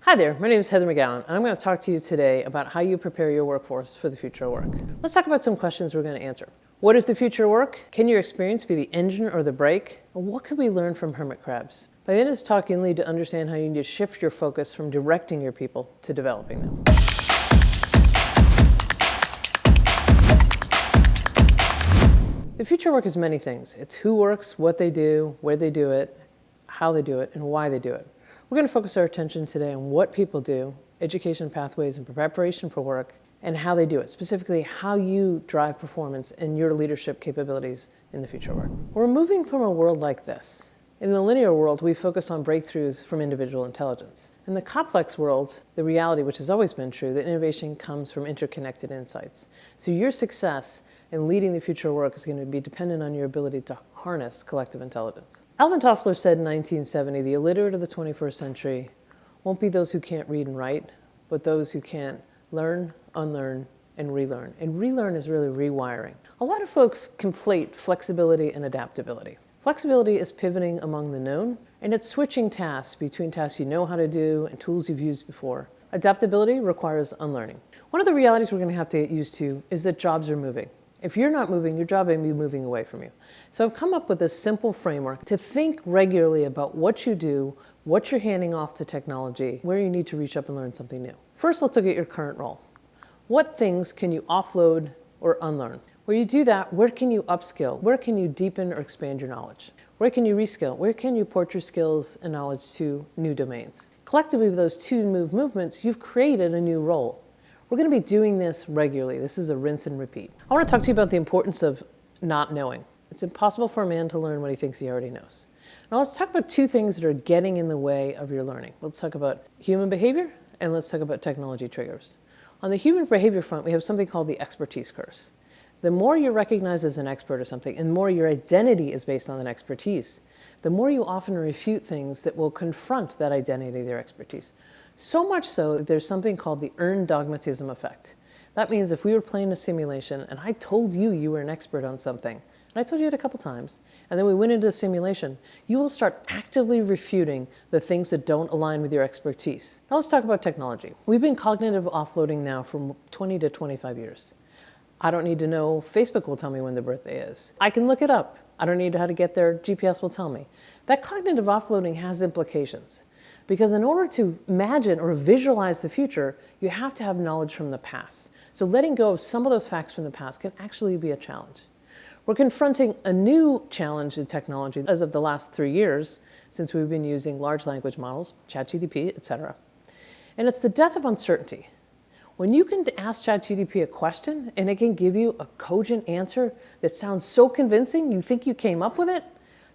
Hi there, my name is Heather McGowan, and I'm going to talk to you today about how you prepare your workforce for the future of work. Let's talk about some questions we're going to answer. What is the future of work? Can your experience be the engine or the brake? And what can we learn from hermit crabs? By the end of this talk, you'll need to understand how you need to shift your focus from directing your people to developing them. The future of work is many things. It's who works, what they do, where they do it, how they do it, and why they do it. We're going to focus our attention today on what people do, education pathways and preparation for work, and how they do it, specifically how you drive performance and your leadership capabilities in the future of work. We're moving from a world like this. In the linear world, we focus on breakthroughs from individual intelligence. In the complex world, the reality, which has always been true, that innovation comes from interconnected insights. So your success in leading the future of work is going to be dependent on your ability to harness collective intelligence. Alvin Toffler said in 1970, the illiterate of the 21st century won't be those who can't read and write, but those who can't learn, unlearn, and relearn. And relearn is really rewiring. A lot of folks conflate flexibility and adaptability. Flexibility is pivoting among the known, and it's switching tasks between tasks you know how to do and tools you've used before. Adaptability requires unlearning. One of the realities we're going to have to get used to is that jobs are moving. If you're not moving, your job may be moving away from you. So I've come up with this simple framework to think regularly about what you do, what you're handing off to technology, where you need to reach up and learn something new. First, let's look at your current role. What things can you offload or unlearn? Where you do that, where can you upskill? Where can you deepen or expand your knowledge? Where can you reskill? Where can you port your skills and knowledge to new domains? Collectively, with those two movements, you've created a new role. We're going to be doing this regularly. This is a rinse and repeat. I want to talk to you about the importance of not knowing. It's impossible for a man to learn what he thinks he already knows. Now let's talk about two things that are getting in the way of your learning. Let's talk about human behavior and let's talk about technology triggers. On the human behavior front, we have something called the expertise curse. The more you're recognized as an expert or something, and the more your identity is based on an expertise, the more you often refute things that will confront that identity, their expertise. So much so that there's something called the earned dogmatism effect. That means if we were playing a simulation and I told you you were an expert on something, and I told you it a couple times, and then we went into the simulation, you will start actively refuting the things that don't align with your expertise. Now let's talk about technology. We've been cognitive offloading now for 20 to 25 years. I don't need to know Facebook will tell me when their birthday is. I can look it up. I don't need to know how to get there. GPS will tell me. That cognitive offloading has implications. Because in order to imagine or visualize the future, you have to have knowledge from the past. So letting go of some of those facts from the past can actually be a challenge. We're confronting a new challenge in technology as of the last 3 years, since we've been using large language models, ChatGPT, etc. And it's the death of uncertainty. When you can ask ChatGPT a question and it can give you a cogent answer that sounds so convincing you think you came up with it,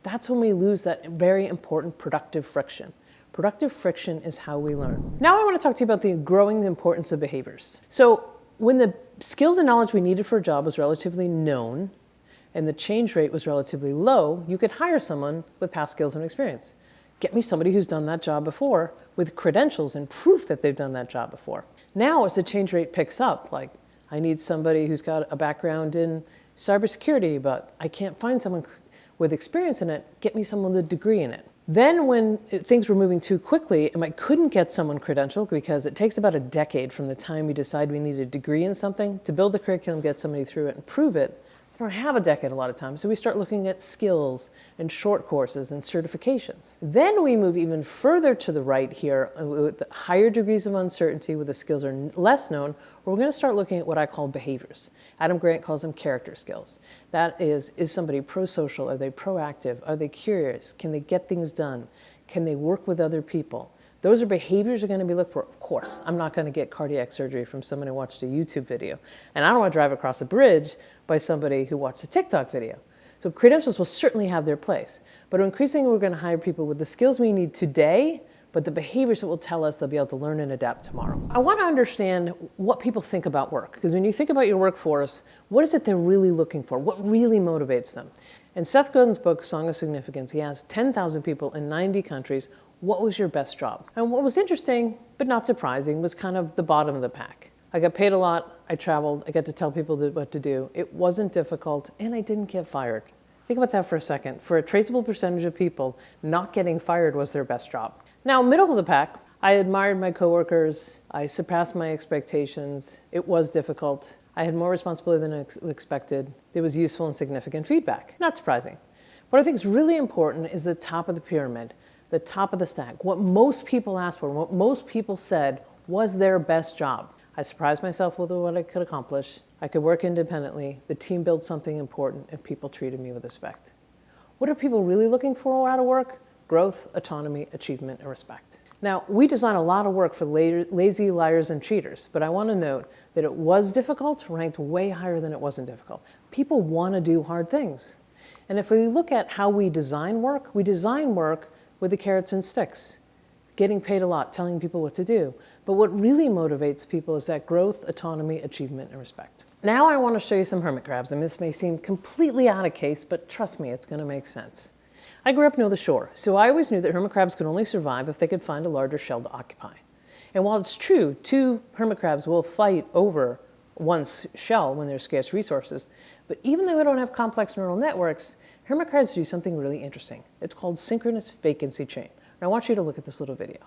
that's when we lose that very important productive friction. Productive friction is how we learn. Now I want to talk to you about the growing importance of behaviors. So when the skills and knowledge we needed for a job was relatively known and the change rate was relatively low, you could hire someone with past skills and experience. Get me somebody who's done that job before with credentials and proof that they've done that job before. Now as the change rate picks up, like I need somebody who's got a background in cybersecurity, but I can't find someone with experience in it, get me someone with a degree in it. Then when things were moving too quickly and I couldn't get someone credentialed because it takes about a decade from the time we decide we need a degree in something to build the curriculum, get somebody through it and prove it. We don't have a decade a lot of times, so we start looking at skills and short courses and certifications. Then we move even further to the right here with higher degrees of uncertainty where the skills are less known, we're going to start looking at what I call behaviors. Adam Grant calls them character skills. That is somebody pro-social? Are they proactive? Are they curious? Can they get things done? Can they work with other people? Those are behaviors you're going to be looking for. Of course, I'm not going to get cardiac surgery from someone who watched a YouTube video. And I don't want to drive across a bridge by somebody who watched a TikTok video. So credentials will certainly have their place. But increasingly, we're going to hire people with the skills we need today, but the behaviors that will tell us they'll be able to learn and adapt tomorrow. I want to understand what people think about work. Because when you think about your workforce, what is it they're really looking for? What really motivates them? In Seth Godin's book, Song of Significance, he asked 10,000 people in 90 countries, what was your best job? And what was interesting, but not surprising, was kind of the bottom of the pack. I got paid a lot, I traveled, I got to tell people what to do. It wasn't difficult, and I didn't get fired. Think about that for a second. For a traceable percentage of people, not getting fired was their best job. Now, middle of the pack, I admired my coworkers. I surpassed my expectations. It was difficult. I had more responsibility than expected. There was useful and significant feedback. Not surprising. What I think is really important is the top of the pyramid, the top of the stack. What most people asked for, what most people said was their best job. I surprised myself with what I could accomplish. I could work independently. The team built something important, and people treated me with respect. What are people really looking for out of work? Growth, autonomy, achievement, and respect. Now, we design a lot of work for lazy liars and cheaters, but I want to note that it was difficult, ranked way higher than it wasn't difficult. People want to do hard things. And if we look at how we design work with the carrots and sticks, getting paid a lot, telling people what to do. But what really motivates people is that growth, autonomy, achievement, and respect. Now I want to show you some hermit crabs, and this may seem completely out of case, but trust me, it's going to make sense. I grew up near the shore, so I always knew that hermit crabs could only survive if they could find a larger shell to occupy. And while it's true, 2 hermit crabs will fight over one's shell when there's scarce resources, but even though we don't have complex neural networks, hermit crabs do something really interesting. It's called synchronous vacancy chain. And I want you to look at this little video.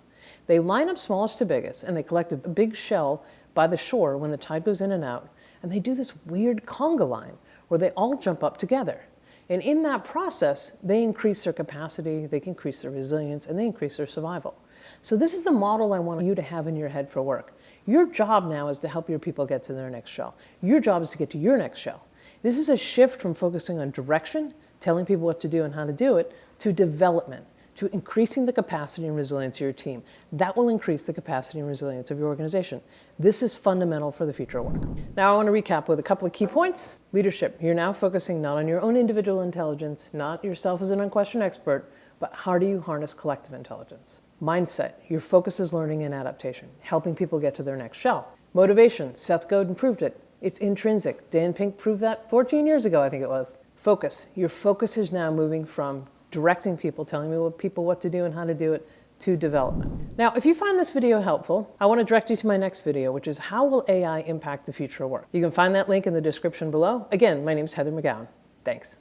They line up smallest to biggest, and they collect a big shell by the shore when the tide goes in and out, and they do this weird conga line where they all jump up together. And in that process, they increase their capacity, they increase their resilience, and they increase their survival. So this is the model I want you to have in your head for work. Your job now is to help your people get to their next shell. Your job is to get to your next shell. This is a shift from focusing on direction, telling people what to do and how to do it, to development, to increasing the capacity and resilience of your team. That will increase the capacity and resilience of your organization. This is fundamental for the future of work. Now I want to recap with a couple of key points. Leadership. You're now focusing not on your own individual intelligence, not yourself as an unquestioned expert, but how do you harness collective intelligence? Mindset. Your focus is learning and adaptation, helping people get to their next shell. Motivation. Seth Godin proved it. It's intrinsic. Dan Pink proved that 14 years ago, I think it was. Focus. Your focus is now moving from directing people, telling people what to do and how to do it, to development. Now, if you find this video helpful, I want to direct you to my next video, which is how will AI impact the future of work? You can find that link in the description below. Again, my name is Heather McGowan. Thanks.